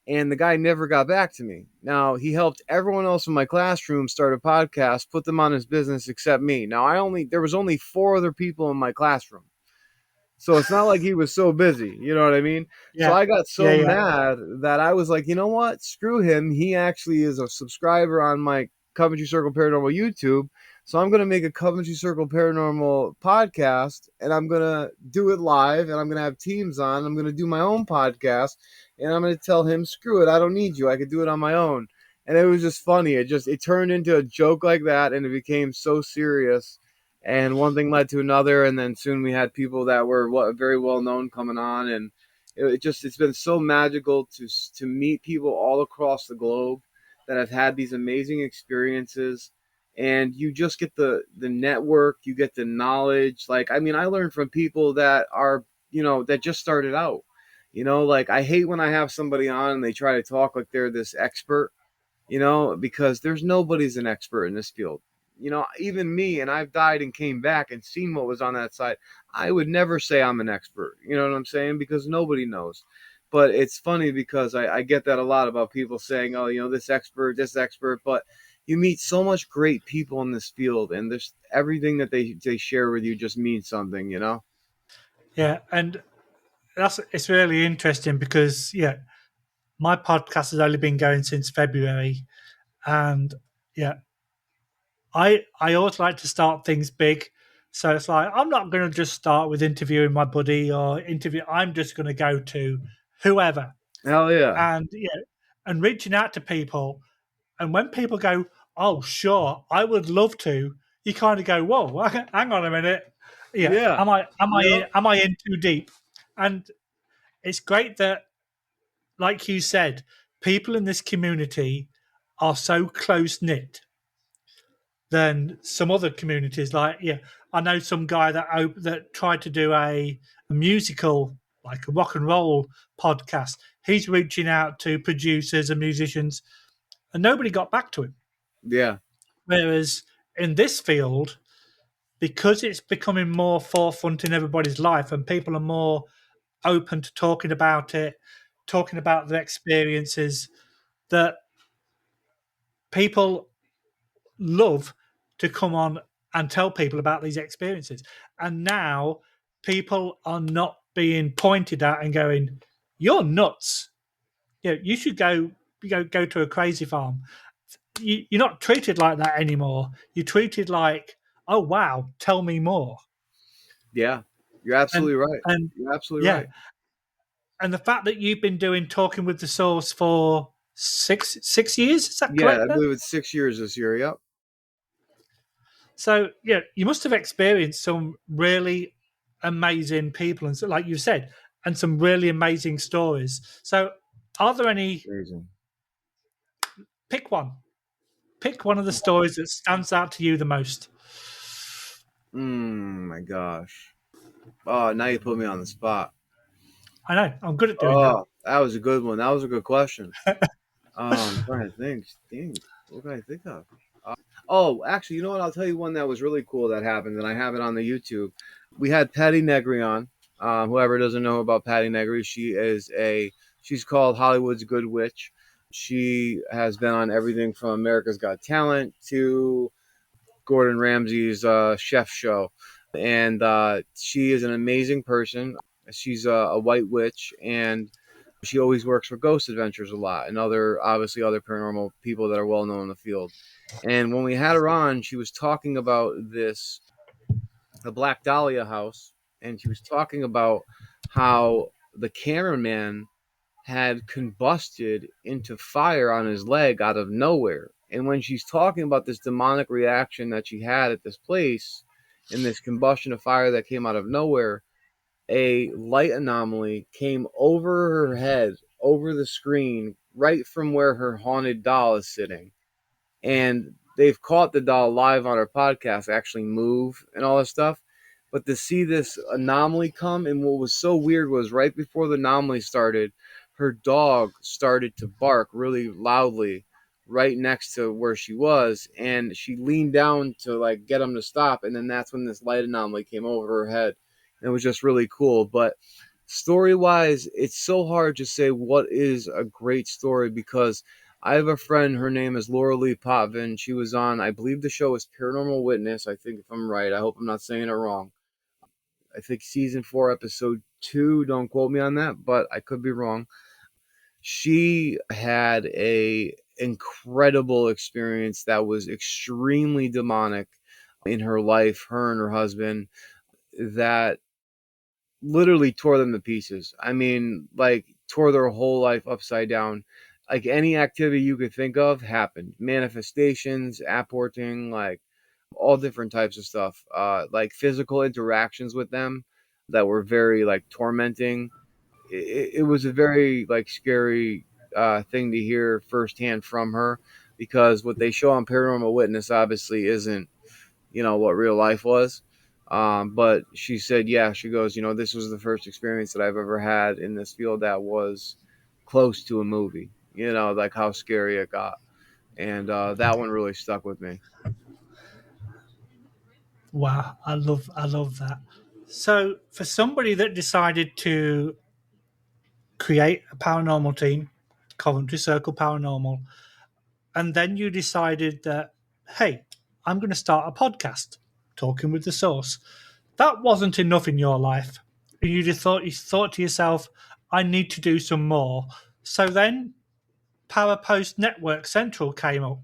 and the guy never got back to me. Now, he helped everyone else in my classroom start a podcast, put them on his business except me. Now, there was only 4 other people in my classroom. So it's not like he was so busy, you know what I mean? So Yeah. I got so Yeah. mad that I was like, you know what? Screw him. He actually is a subscriber on my Coventry Circle Paranormal YouTube. So I'm going to make a Coventry Circle Paranormal podcast and I'm going to do it live and I'm going to have teams on. I'm going to do my own podcast and I'm going to tell him, screw it. I don't need you. I could do it on my own. And it was just funny. It turned into a joke like that and it became so serious. And one thing led to another, and then soon we had people that were very well known coming on, and it's been so magical to meet people all across the globe that have had these amazing experiences, and you just get the network, you get the knowledge. Like, I mean, I learned from people that are that just started out. Like, I hate when I have somebody on and they try to talk like they're this expert, because nobody's an expert in this field. Even me, and I've died and came back and seen what was on that side. I would never say I'm an expert. You know what I'm saying? Because nobody knows. But it's funny because I get that a lot about people saying, oh, this expert, but you meet so much great people in this field, and there's everything that they share with you just means something. Yeah. And it's really interesting because my podcast has only been going since February, and yeah, I always like to start things big. So it's like I'm not going to just start with interviewing my buddy or interview. I'm just going to go to whoever Hell yeah. and and reaching out to people. And when people go, "Oh, sure, I would love to," you kind of go, "Whoa, hang on a minute, yeah, Yeah. Yep. am I in too deep?" And it's great that, like you said, people in this community are so close knit than some other communities. Like, I know some guy that tried to do a musical, like a rock and roll podcast. He's reaching out to producers and musicians, and nobody got back to him. Yeah. Whereas in this field, because it's becoming more forefront in everybody's life, and people are more open to talking about it, talking about their experiences, that people love to come on and tell people about these experiences. And now people are not being pointed at and going, "You're nuts. You should go to a crazy farm." You're not treated like that anymore. You're treated like, "Oh wow, tell me more." Yeah. You're And absolutely right. and You're absolutely yeah, right. and the fact that you've been doing talking with the source for six years, is that Yeah, correct? I Then? believe it's 6 years this year. Yep. So yeah, you must have experienced some really amazing people, and so, like you said, and some really amazing stories. So, are there any? Amazing. Pick one. Pick one of the stories that stands out to you the most. My gosh. Oh, now you put me on the spot. I know I'm good at doing that. Oh, that was a good one. That was a good question. I'm trying to think. Dang, what can I think of? Oh, actually, you know what? I'll tell you one that was really cool that happened, and I have it on the YouTube. We had Patty Negri on. Whoever doesn't know about Patty Negri, she's called Hollywood's Good Witch. She has been on everything from America's Got Talent to Gordon Ramsay's chef show, and she is an amazing person. She's a white witch, and she always works for Ghost Adventures a lot, and obviously other paranormal people that are well known in the field. And when we had her on, she was talking about the Black Dahlia house, and she was talking about how the cameraman had combusted into fire on his leg out of nowhere. And when she's talking about this demonic reaction that she had at this place and this combustion of fire that came out of nowhere, a light anomaly came over her head, over the screen, right from where her haunted doll is sitting. And they've caught the doll live on our podcast actually move and all this stuff. But to see this anomaly come, and what was so weird was right before the anomaly started, her dog started to bark really loudly right next to where she was, and she leaned down to like get him to stop, and then that's when this light anomaly came over her head. And it was just really cool. But story wise, it's so hard to say what is a great story because I have a friend, her name is Laura Lee Potvin. She was on, I believe the show is Paranormal Witness. I think if I'm right, I hope I'm not saying it wrong. I think season 4, episode 2. Don't quote me on that, but I could be wrong. She had a incredible experience that was extremely demonic in her life, her and her husband, that literally tore them to pieces. I mean, like tore their whole life upside down. Like any activity you could think of happened. Manifestations, apporting, like all different types of stuff. Like physical interactions with them that were very like tormenting. It was a very like scary thing to hear firsthand from her because what they show on Paranormal Witness obviously isn't what real life was. But she said, yeah, she goes, this was the first experience that I've ever had in this field that was close to a movie, like how scary it got. And that one really stuck with me. Wow, I love that. So, for somebody that decided to create a paranormal team, Coventry Circle Paranormal, and then you decided that, hey, I'm going to start a podcast, talking with the source. That wasn't enough in your life. You thought to yourself, I need to do some more. So then Parapost Network Central came up.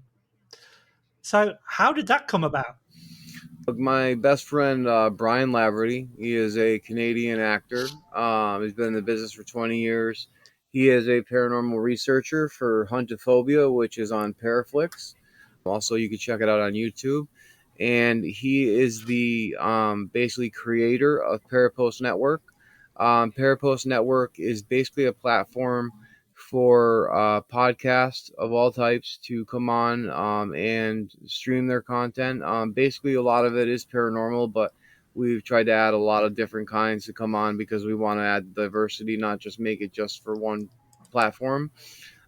So how did that come about? My best friend, Brian Laverty, he is a Canadian actor. He's been in the business for 20 years. He is a paranormal researcher for Huntophobia, which is on Paraflix. Also, you can check it out on YouTube. And he is the basically creator of Parapost Network. Parapost Network is basically a platform for podcasts of all types to come on and stream their content. Basically, a lot of it is paranormal, but we've tried to add a lot of different kinds to come on because we want to add diversity, not just make it just for one platform.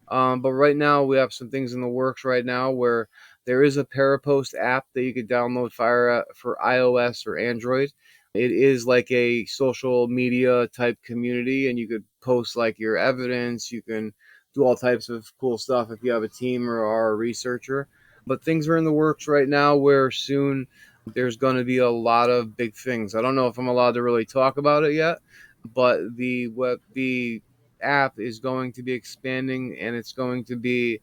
But right now, we have some things in the works right now where there is a Parapost app that you could download for iOS or Android. It is like a social media type community, and you could post like your evidence. You can do all types of cool stuff if you have a team or are a researcher. But things are in the works right now where soon there's going to be a lot of big things. I don't know if I'm allowed to really talk about it yet, but the app is going to be expanding, and it's going to be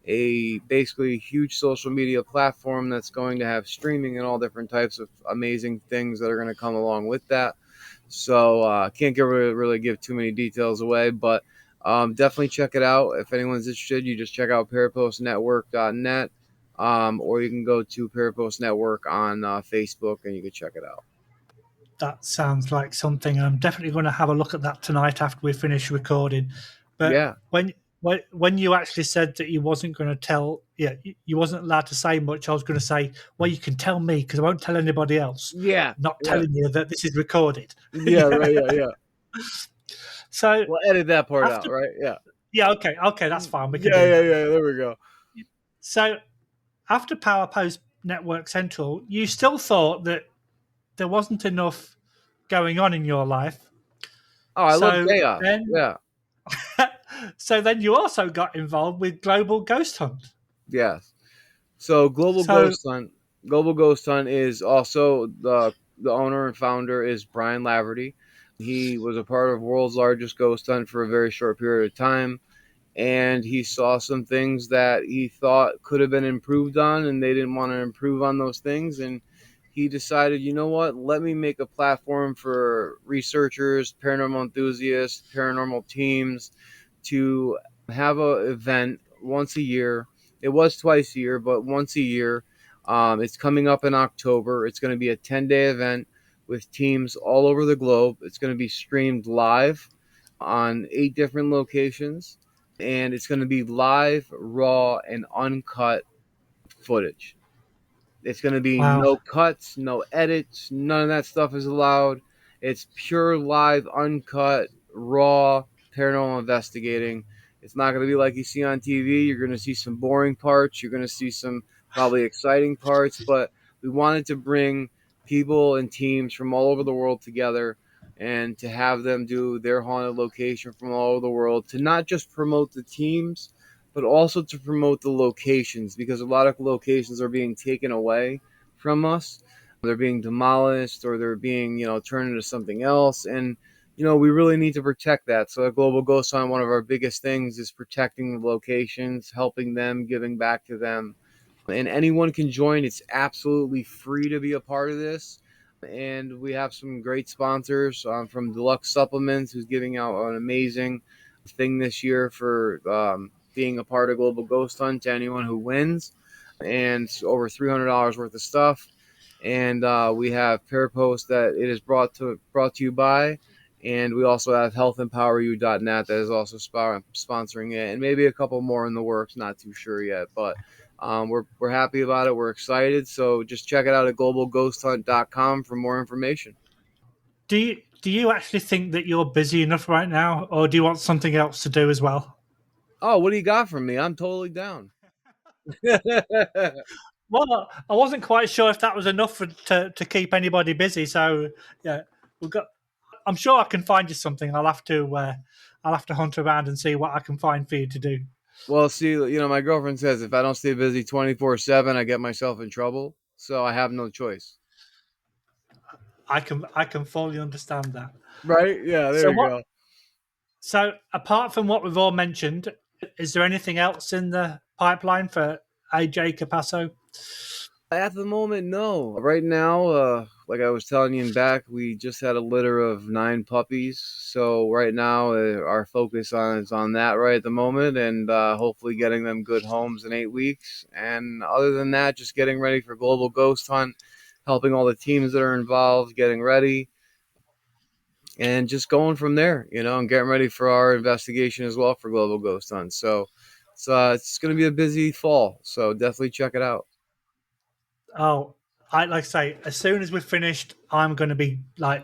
a basically huge social media platform that's going to have streaming and all different types of amazing things that are going to come along with that. So can't really give too many details away, but definitely check it out. If anyone's interested, you just check out parapostnetwork.net. or you can go to Parapost Network on Facebook and you can check it out. That sounds like something. I'm definitely going to have a look at that tonight after we finish recording. But Yeah. when you actually said that you wasn't going to tell, you wasn't allowed to say much. I was going to say, well, you can tell me because I won't tell anybody else. Yeah. Not Yeah. telling you that this is recorded. Yeah. Right. Yeah. So We'll edit that part after, out, right? Yeah. yeah, okay, that's fine. We can Yeah. do Yeah. that. Yeah. There we go. So after Parapost Network Central, you still thought that there wasn't enough going on in your life. Oh, I love So chaos. then, Yeah. so then you also got involved with Global Ghost Hunt. Yes. So So Global Ghost Hunt is also the owner and founder is Brian Laverty. He was a part of world's largest ghost hunt for a very short period of time, and he saw some things that he thought could have been improved on, and they didn't want to improve on those things, and he decided, you know what, let me make a platform for researchers, paranormal enthusiasts, paranormal teams to have a event once a year. It was twice a year, but once a year. It's coming up in October. It's going to be a 10-day event with teams all over the globe. It's going to be streamed live on 8 different locations, and it's going to be live, raw, and uncut footage. It's going to be wow, no cuts, no edits, none of that stuff is allowed. It's pure live, uncut, raw paranormal investigating. It's not going to be like you see on TV. You're going to see some boring parts. You're going to see some probably exciting parts, but we wanted to bring people and teams from all over the world together and to have them do their haunted location from all over the world to not just promote the teams, but also to promote the locations, because a lot of locations are being taken away from us. They're being demolished or they're being, turned into something else. And, we really need to protect that. So at Global Ghost Hunt, one of our biggest things is protecting the locations, helping them, giving back to them. And anyone can join. It's absolutely free to be a part of this. And we have some great sponsors from Deluxe Supplements, who's giving out an amazing thing this year for being a part of Global Ghost Hunt to anyone who wins, and it's over $300 worth of stuff. And we have Parapost that it is brought to you by, and we also have healthempoweryou.net that is also sponsoring it, and maybe a couple more in the works. Not too sure yet, but we're happy about it. We're excited. So just check it out at globalghosthunt.com for more information. do you actually think that you're busy enough right now, or do you want something else to do as well? Oh, what do you got from me? I'm totally down. Well, I wasn't quite sure if that was enough to keep anybody busy. So yeah, we've got. I'm sure I can find you something. I'll have to hunt around and see what I can find for you to do. Well, see, my girlfriend says if I don't stay busy 24/7, I get myself in trouble. So I have no choice. I can fully understand that. Right? Yeah, there So you go. So apart from what we've all mentioned, is there anything else in the pipeline for AJ Capasso? At the moment, no. Right now, like I was telling you in back, we just had a litter of 9 puppies. So right now, our focus is on that right at the moment, and hopefully getting them good homes in 8 weeks. And other than that, just getting ready for Global Ghost Hunt, helping all the teams that are involved, getting ready, and just going from there, and getting ready for our investigation as well for Global Ghost Hunt. So it's going to be a busy fall. So definitely check it out. Oh, I like I say, as soon as we've finished, I'm going to be like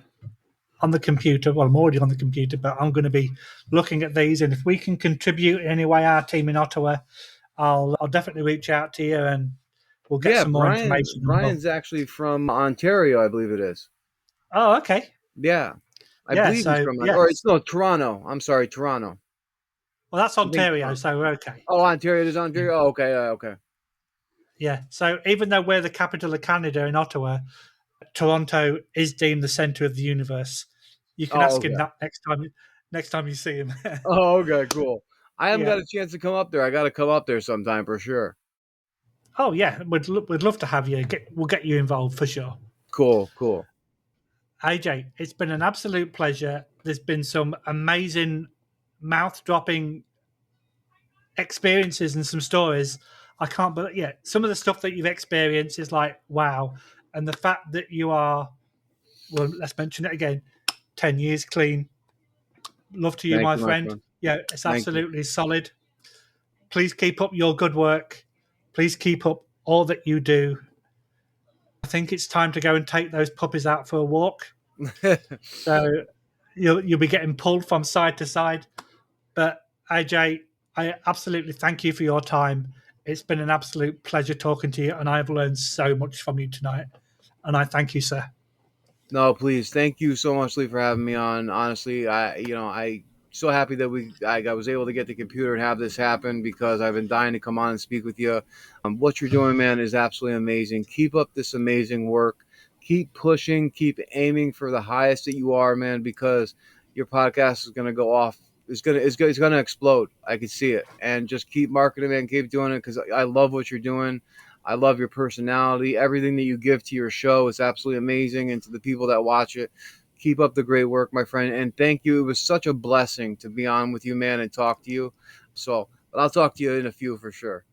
on the computer. Well, I'm already on the computer, but I'm going to be looking at these. And if we can contribute in any way, our team in Ottawa, I'll definitely reach out to you and we'll get Yeah, some more information. Brian's actually from Ontario, I believe it is. Oh, okay. Yeah, I Yeah. believe he's So from, or it's yes. no, Toronto. I'm sorry, Toronto. Well, that's I think Ontario, Toronto. so we're okay. Oh, Ontario, it is Ontario. Oh, okay, okay. Yeah. So even though we're the capital of Canada in Ottawa, Toronto is deemed the center of the universe. You can Oh, ask him okay. that next time you see him. Oh, okay, cool. I haven't Yeah. got a chance to come up there. I got to come up there sometime for sure. Oh yeah, we'd love to have you. We'll get you involved for sure. Cool. AJ, it's been an absolute pleasure. There's been some amazing mouth dropping experiences and some stories. I can't believe, yeah, some of the stuff that you've experienced is like, wow. And the fact that you are, well, let's mention it again, 10 years clean. Love to you, Thank my you, my friend. friend. Yeah, it's Thank you. absolutely solid. Please keep up your good work. Please keep up all that you do. I think it's time to go and take those puppies out for a walk. So you'll be getting pulled from side to side. But AJ, I absolutely thank you for your time. It's been an absolute pleasure talking to you, and I've learned so much from you tonight. And I thank you, sir. No, please. Thank you so much, Lee, for having me on. Honestly, I so happy that I was able to get the computer and have this happen because I've been dying to come on and speak with you. What you're doing, man, is absolutely amazing. Keep up this amazing work. Keep pushing. Keep aiming for the highest that you are, man, because your podcast is going to go off. It's gonna explode. I can see it. And just keep marketing, man. Keep doing it because I love what you're doing. I love your personality. Everything that you give to your show is absolutely amazing. And to the people that watch it, keep up the great work, my friend. And thank you. It was such a blessing to be on with you, man, and talk to you. So, but I'll talk to you in a few for sure.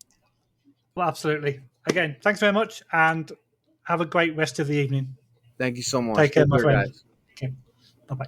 Well, absolutely. Again, thanks very much, and have a great rest of the evening. Thank you so much. Take care, Take my care, friend. guys. Okay. Bye bye.